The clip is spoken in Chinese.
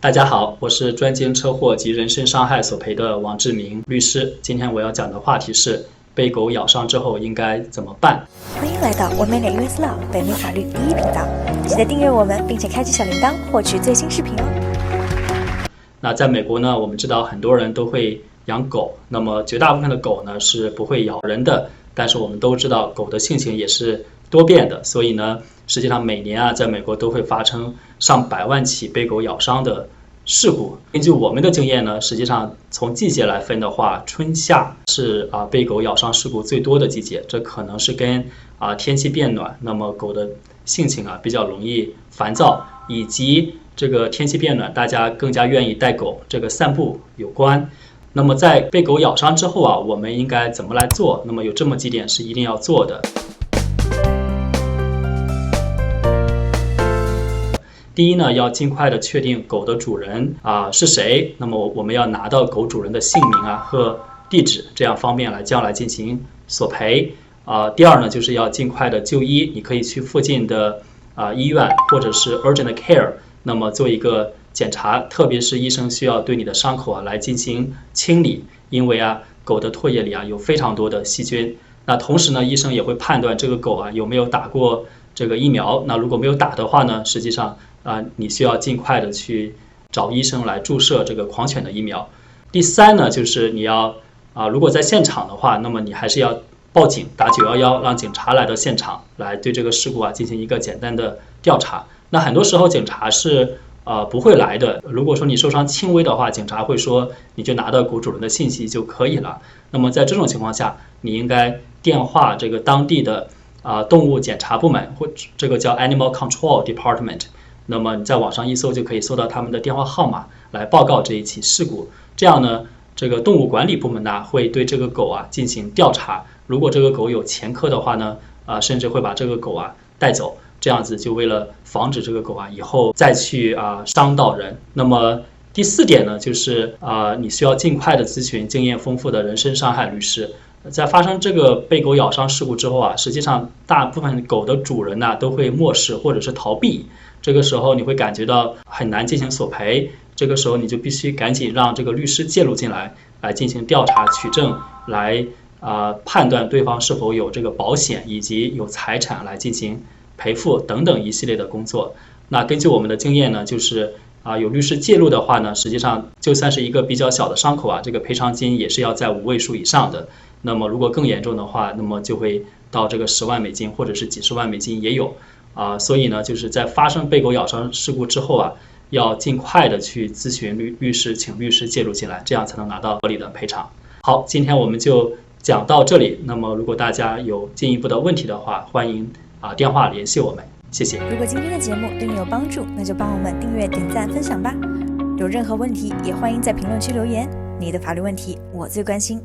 大家好，我是专经车祸及人身伤害索赔的王志明律师。今天我要讲的话题是被狗咬伤之后应该怎么办。欢迎来到我美脸 US Law 北美法律第一频道，记得订阅我们并且开启小铃铛，获取最新视频哦。那在美国呢，我们知道很多人都会养狗，那么绝大部分的狗呢是不会咬人的，但是我们都知道狗的性情也是多变的，所以呢，实际上每年在美国都会发生上百万起被狗咬伤的事故。根据我们的经验呢，实际上从季节来分的话，春夏是被狗咬伤事故最多的季节，这可能是跟天气变暖，那么狗的性情比较容易烦躁，以及这个天气变暖，大家更加愿意带狗这个散步有关。那么在被狗咬伤之后我们应该怎么来做？那么有这么几点是一定要做的。第一呢，要尽快的确定狗的主人是谁，那么我们要拿到狗主人的姓名和地址，这样方便将来进行索赔。第二呢，就是要尽快的就医，你可以去附近的医院或者是 urgent care， 那么做一个检查，特别是医生需要对你的伤口来进行清理，因为狗的唾液里有非常多的细菌。那同时呢，医生也会判断这个狗有没有打过这个疫苗。那如果没有打的话呢，实际上你需要尽快的去找医生来注射这个狂犬的疫苗。第三呢，就是你要如果在现场的话，那么你还是要报警，打911，让警察来到现场来对这个事故进行一个简单的调查。那很多时候警察是不会来的。如果说你受伤轻微的话，警察会说你就拿到狗主人的信息就可以了。那么在这种情况下，你应该电话这个当地的动物检查部门，或这个叫 Animal Control Department。那么你在网上一搜就可以搜到他们的电话号码，来报告这一起事故。这样呢，这个动物管理部门会对这个狗进行调查。如果这个狗有前科的话呢，甚至会把这个狗带走。这样子就为了防止这个狗以后再去伤到人。那么第四点呢，就是你需要尽快的咨询经验丰富的人身伤害律师。在发生这个被狗咬伤事故之后实际上大部分狗的主人都会漠视或者是逃避。这个时候你会感觉到很难进行索赔，这个时候你就必须赶紧让这个律师介入进来，来进行调查取证，来判断对方是否有这个保险以及有财产来进行赔付等等一系列的工作。那根据我们的经验呢，就是有律师介入的话呢，实际上就算是一个比较小的伤口这个赔偿金也是要在5位数以上的。那么如果更严重的话，那么就会到这个10万美金或者是几十万美金也有。所以呢，就是在发生被狗咬伤事故之后要尽快的去咨询律师，请律师介入进来，这样才能拿到合理的赔偿。好，今天我们就讲到这里。那么如果大家有进一步的问题的话，欢迎电话联系我们，谢谢。如果今天的节目对你有帮助，那就帮我们订阅、点赞、分享吧。有任何问题也欢迎在评论区留言，你的法律问题我最关心。